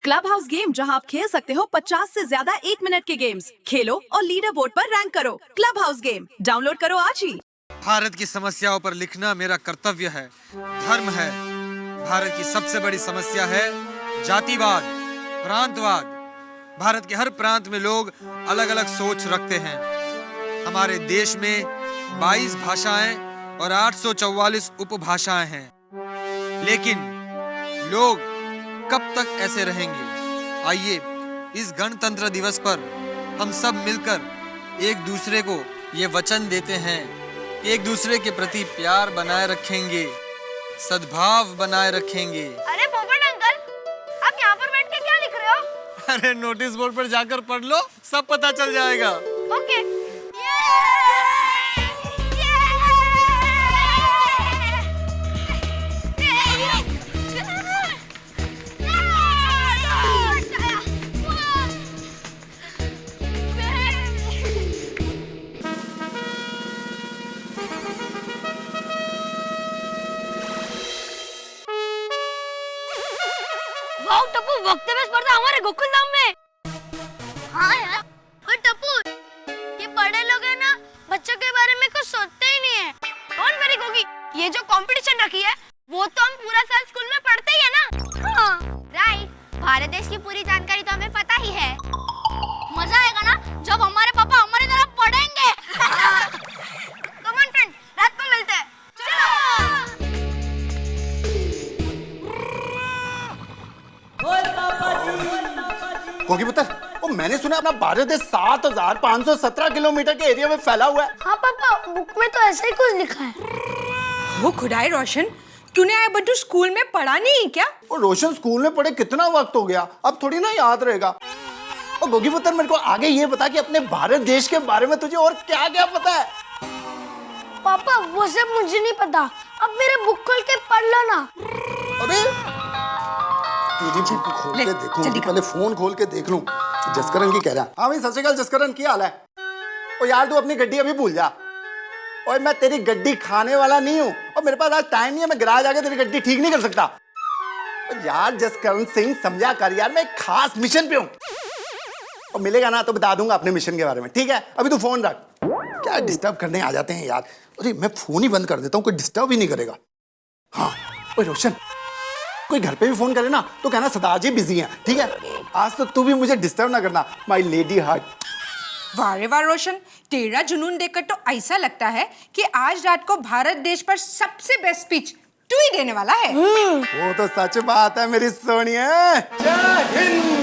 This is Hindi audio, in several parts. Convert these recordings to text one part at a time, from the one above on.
क्लब हाउस गेम, जहां आप खेल सकते हो 50 से ज्यादा 1 मिनट के गेम्स। खेलो और लीडर बोर्ड पर रैंक करो। क्लब हाउस गेम डाउनलोड करो आज ही। भारत की समस्याओं पर लिखना मेरा कर्तव्य है, धर्म है। भारत की सबसे बड़ी समस्या है जातिवाद, प्रांतवाद। भारत के हर प्रांत में लोग अलग अलग सोच रखते हैं। हमारे देश में 22 भाषाएं और 844 उपभाषाएं हैं, लेकिन लोग कब तक ऐसे रहेंगे? आइए इस गणतंत्र दिवस पर हम सब मिलकर एक दूसरे को ये वचन देते हैं, एक दूसरे के प्रति प्यार बनाए रखेंगे, सद्भाव बनाए रखेंगे। अरे पोपट अंकल, आप यहाँ पर बैठ के क्या लिख रहे हो? अरे नोटिस बोर्ड पर जाकर पढ़ लो, सब पता चल जाएगा। ओके। वाओ टप्पू, वक्त में स्पर्धा हमारे गोकुल धाम में। हाँ यार, और टप्पू ये बड़े लोग हैं ना, बच्चों के बारे में कुछ सोचते ही नहीं है। कौन मेरी गोगी, ये जो कंपटीशन रखी है वो तो हम पूरा साल स्कूल में पढ़ते ही है ना। हाँ राइट, भारत देश की पूरी जानकारी तो हमें पता ही है। मजा आएगा ना जब हमारे पापा हमारी तरफ पढ़ेंगे। कम ऑन फ्रेंड, रात को मिलते हैं। गोगी पुत्र, वो मैंने सुना अपना भारत देश 7517 किलोमीटर के एरिया में फैला हुआ है। हाँ पापा, बुक में तो ऐसा ही कुछ लिखा है। वो खुदाई रोशन, तूने आया बंटू स्कूल में पढ़ा नहीं क्या? वो रोशन स्कूल में पढ़े कितना वक्त हो गया, अब थोड़ी ना याद रहेगा। और गोगी पुत्र, मेरे को आगे ये बता कि अपने भारत देश के बारे में तुझे और क्या क्या पता है? पापा वो सब मुझे नहीं पता, अब मेरे बुक खोल के पढ़ लो ना। अरे तेरी बुक खोल के देखूं, पहले फोन खोल के देख लूं। जसकरण की कह रहा। हाँ भाई, सत श्री अकाल जसकरण, क्या हाल है? ओ यार, तू अपनी गड्डी अभी भूल जा। और मैं तेरी गड्डी खाने वाला नहीं हूँ, और मेरे पास आज टाइम नहीं है, मैं गैराज आके तेरी गड्डी ठीक नहीं कर सकता। यार जसकरण सिंह, समझा कर यार, मैं एक खास मिशन पे हूँ। और मिलेगा ना तो बता दूंगा अपने मिशन के बारे में, ठीक है? अभी तू फोन रख। क्या डिस्टर्ब करने आ जाते हैं यार। अरे मैं फोन ही बंद कर देता हूँ, कोई डिस्टर्ब ही नहीं करेगा। हाँ ओए रोशन, कोई घर पे भी फोन करे ना तो कहना सरदार जी बिजी हैं, ठीक है? आज तो तू भी मुझे डिस्टर्ब ना करना, माय लेडी हार्ट। वाह रे वाह रोशन, तेरा जुनून देखकर तो ऐसा लगता है कि आज रात को भारत देश पर सबसे बेस्ट स्पीच तू ही देने वाला है। वो तो सच बात है मेरी सोनिया। जय हिंद।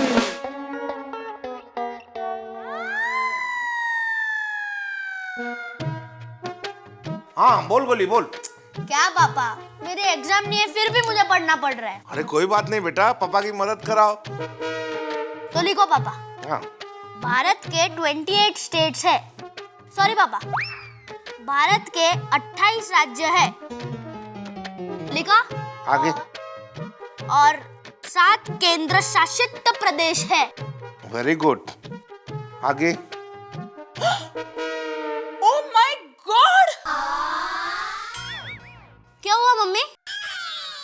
हाँ बोल गोली बोल। क्या पापा, मेरे एग्जाम नहीं है फिर भी मुझे पढ़ना पड़ रहा है। अरे कोई बात नहीं बेटा, पापा की मदद कराओ। तो लिखो पापा। हाँ। भारत के 28 स्टेट्स है। सॉरी पापा, भारत के 28 राज्य है। लिखा? आगे। और 7 केंद्र शासित प्रदेश है। Very good. आगे। Oh my god! क्या हुआ मम्मी?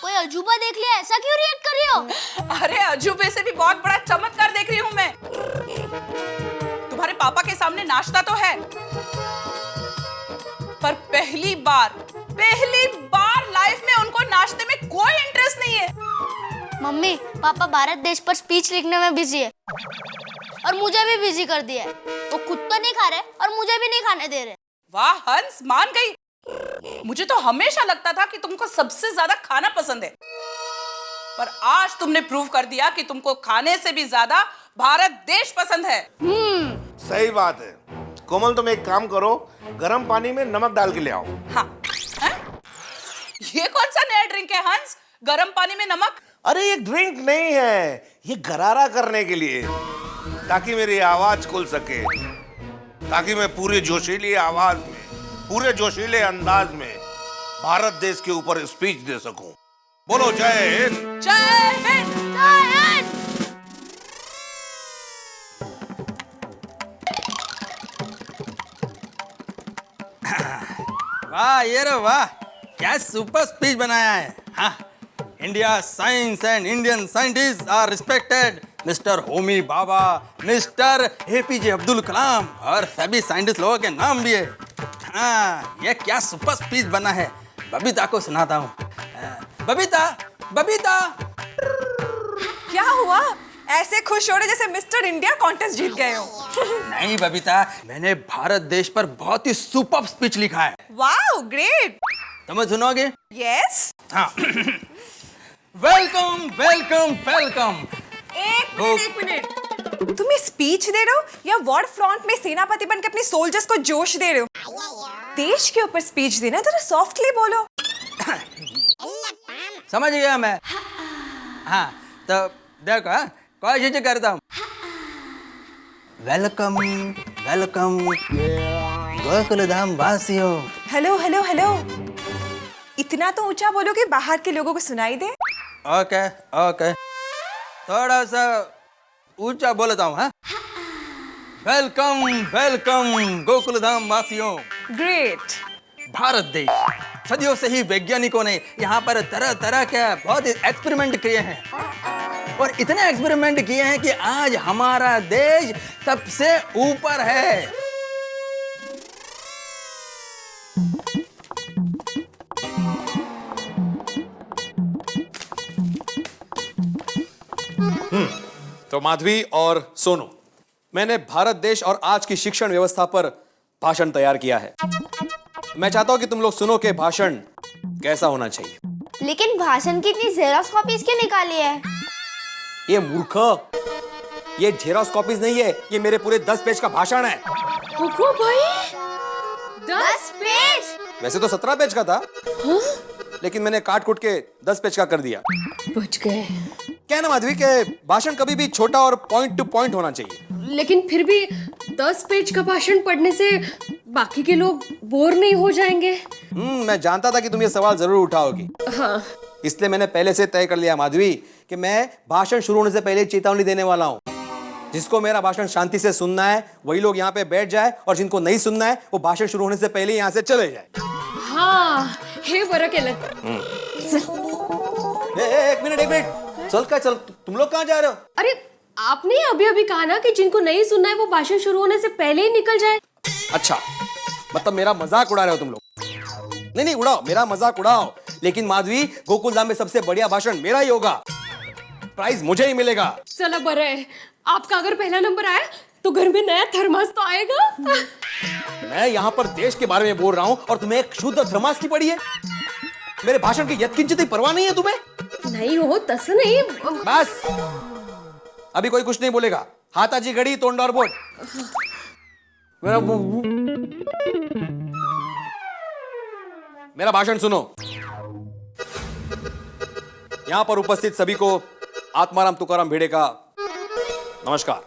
कोई अजूबा देख लिया, ऐसा क्यों रिएक्ट कर रही हो? अरे अजूबे से भी बहुत बड़ा चमत्कार देख रही हूँ मैं। तुम्हारे पापा के सामने नाश्ता तो है, पर पहली बार लाइफ में उनको नाश्ते में कोई इंटरेस्ट नहीं है। मम्मी, पापा भारत देश पर स्पीच लिखने में बिजी है और मुझे भी बिजी कर दिया है। वो खुद तो नहीं खा रहे और मुझे भी नहीं खाने दे रहे। वाह हंस, मान गई। मुझे तो हमेशा लगता था कि तुमको सबसे ज्यादा खाना पसंद है, पर आज तुमने प्रूव कर दिया कि तुमको खाने से भी ज्यादा भारत देश पसंद है। सही बात है। कोमल, तुम एक काम करो, गर्म पानी में नमक डाल के ले आओ। हाँ, ये कौन सा नया ड्रिंक है हंस, गर्म पानी में नमक? अरे ये ड्रिंक नहीं है, ये गरारा करने के लिए, ताकि मेरी आवाज खुल सके, ताकि मैं पूरे जोशीली आवाज में, पूरे जोशीले अंदाज में भारत देश के ऊपर स्पीच दे सकूं। बोलो जय हिंद। जय हिंद। जय हिंद। वाह ये रे वाह, क्या सुपर स्पीच बनाया है। हाँ, India science and Indian scientist are respected. Mister Homi Bhabha, mister APJ Abdul Kalam और सभी साइंटिस्ट लोगों के नाम भी है। हाँ, ये क्या सुपर स्पीच बना है। बबीता को सुनाता हूँ। बबीता, बबीता। क्या हुआ? ऐसे खुश हो रहे जैसे मिस्टर इंडिया कॉन्टेस्ट जीत गए हो। नहीं बबीता, मैंने भारत देश पर बहुत ही सुपर स्पीच लिखा है। Wow, great. तुम सुनोगे? यस। हाँ। Welcome welcome welcome. एक मिनट। तुम ये स्पीच दे रहे हो या वॉर फ्रंट में सेनापति बन के अपने सोल्जर्स को जोश दे रहे हो? देश के ऊपर स्पीच देना है, थोड़ा सॉफ्टली बोलो। समझ गया मैं। हाँ, तो देखो, कोशिश करता हूँ। वेलकम वेलकम गोकुल धाम वासियों। Hello hello hello. इतना तो ऊंचा बोलो कि बाहर के लोगों को सुनाई दे। ओके ओके, थोड़ा सा ऊंचा बोलता हूँ। हाँ, वेलकम वेलकम गोकुल धाम वासियों। ग्रेट। भारत देश सदियों से ही वैज्ञानिकों ने यहाँ पर तरह तरह के बहुत एक्सपेरिमेंट किए हैं और इतने एक्सपेरिमेंट किए हैं कि आज हमारा देश सबसे ऊपर है। तो माधवी और सोनू, मैंने भारत देश और आज की शिक्षण व्यवस्था पर भाषण तैयार किया है। मैं चाहता हूं कि तुम लोग सुनो कि भाषण कैसा होना चाहिए। लेकिन भाषण की इतनी जेरोक्स कॉपीज क्यों निकाली है? ये मूर्ख, ये जेरोक्स कॉपीज नहीं है, ये मेरे पूरे 10 पेज का भाषण है। भाई 10 पेज? वैसे तो 17 पेज का था, लेकिन मैंने काट कूट के 10 पेज का कर दिया। बच गए। क्या है ना माधवी के भाषण कभी भी छोटा और पॉइंट टू पॉइंट होना चाहिए। लेकिन फिर भी 10 पेज का भाषण पढ़ने से बाकी के लोग बोर नहीं हो जाएंगे? मैं जानता था कि तुम ये सवाल जरूर उठाओगी। हाँ। इसलिए मैंने पहले से तय कर लिया माधवी कि मैं भाषण शुरू होने से पहले चेतावनी देने वाला हूँ। जिसको मेरा भाषण शांति से सुनना है वही लोग यहाँ पे बैठ जाए, और जिनको नहीं सुनना है वो भाषण शुरू होने से पहले यहाँ से चले जाए। हाँ, हे बरं केलं। एक मिनट चल क्या चल, तुम लोग कहाँ जा रहे हो? अरे आपने अभी अभी कहा ना कि जिनको नहीं सुनना है वो भाषण शुरू होने से पहले ही निकल जाए। अच्छा, मतलब मेरा मजाक उड़ा रहे हो तुम लोग? नहीं नहीं उड़ाओ, मेरा मजाक उड़ाओ, लेकिन माधवी गोकुल धाम में सबसे बढ़िया भाषण मेरा ही होगा। प्राइज मुझे ही मिलेगा। चला बरं है, आपका अगर पहला नंबर आया तो घर में नया थर्मास तो आएगा। मैं यहाँ पर देश के बारे में बोल रहा हूँ और तुम्हें एक शुद्ध थर्मास की पड़ी है। मेरे भाषण की यत्किंचित ही परवाह नहीं है तुम्हें? नहीं हो, तसं नहीं। बस, अभी कोई कुछ नहीं बोलेगा। हाताची घडी तोंडावर बोट। मेरा भाषण सुनो। यहां पर उपस्थित सभी को आत्माराम तुकाराम भिड़े का नमस्कार।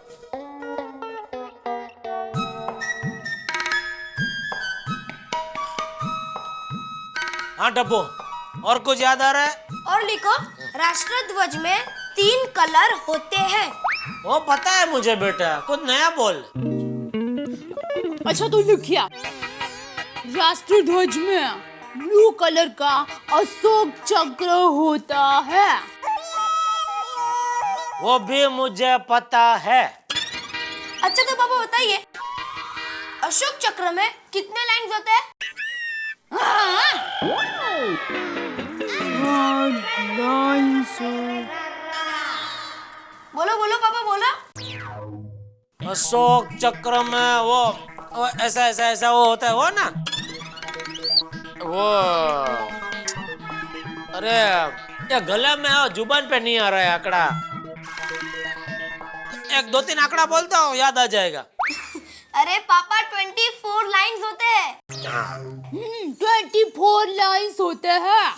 हाँ टप्पू, और कुछ याद आ रहा है? और लिखो, राष्ट्र ध्वज में 3 कलर होते हैं। वो पता है मुझे बेटा, कुछ नया बोल। अच्छा तो लिखिया, राष्ट्र ध्वज में ब्लू कलर का अशोक चक्र होता है। वो भी मुझे पता है। अच्छा तो पापा बताइए, अशोक चक्र में कितने लाइन्स होते हैं? बोलो बोलो पापा बोलो। अशोक चक्र में वो ऐसा ऐसा ऐसा वो होता है, वो ना वो, अरे ये गले में जुबान पे नहीं आ रहा है आंकड़ा। 1 2 3 आंकड़ा बोलता हूँ, याद आ जाएगा। अरे पापा 24 लाइन्स होते हैं। 24 लाइन्स होते हैं।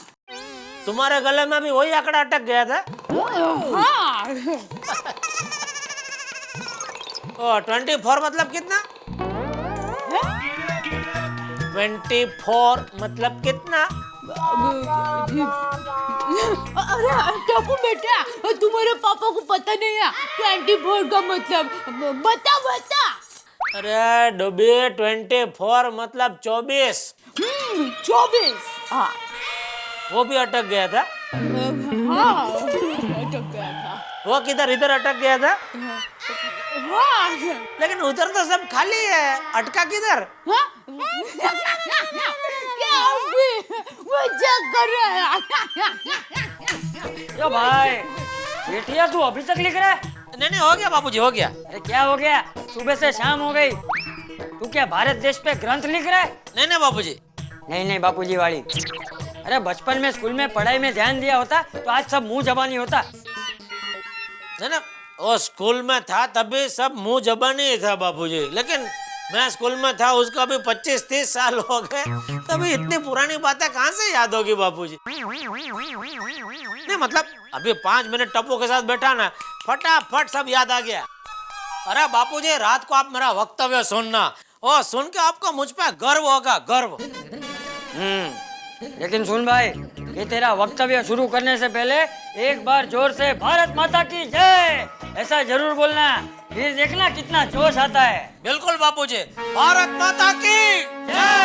तुम्हारे गले में भी वही आंकड़ा अटक गया था। हाँ। ओ 24 मतलब कितना? 24 मतलब कितना? अरे टप्पू बेटा, तुम्हारे पापा को पता नहीं है 24 का मतलब। बता बता। अरे डोबी 24 मतलब 24। 24। हाँ। वो भी अटक गया था। हाँ अटक गया था। वो किधर इधर अटक गया था? हाँ लेकिन उधर तो सब खाली है, अटका किधर? हाँ? क्या अभी वो चेक कर रहे हैं। यो भाई बेटिया तू अभी तक लिख रहा है? नहीं हो गया बापूजी, हो गया। अरे क्या हो गया? सुबह से शाम हो गई, तू क्या भारत देश पे ग्रंथ लिख रहा है? नहीं बापूजी। नहीं बापूजी वाली, अरे बचपन में स्कूल में पढ़ाई में ध्यान दिया होता तो आज सब मुंह जबानी होता। नहीं वो स्कूल में था तभी सब मुंह जबानी ही था बापूजी, लेकिन मैं स्कूल में था उसको अभी 25-30 साल हो गए, तभी इतनी पुरानी बातें कहाँ से याद होगी बापूजी? नहीं मतलब अभी 5 मिनट टप्पू के साथ बैठा ना, फटाफट सब याद आ गया। अरे बापूजी रात को आप मेरा वक्तव्य सुनना, और सुन के आपको मुझ पे गर्व होगा, गर्व। लेकिन सुन भाई, ये तेरा वक्तव्य शुरू करने से पहले एक बार जोर से भारत माता की जय ऐसा जरूर बोलना, फिर देखना कितना जोश आता है। बिल्कुल बापूजी, भारत माता की जय।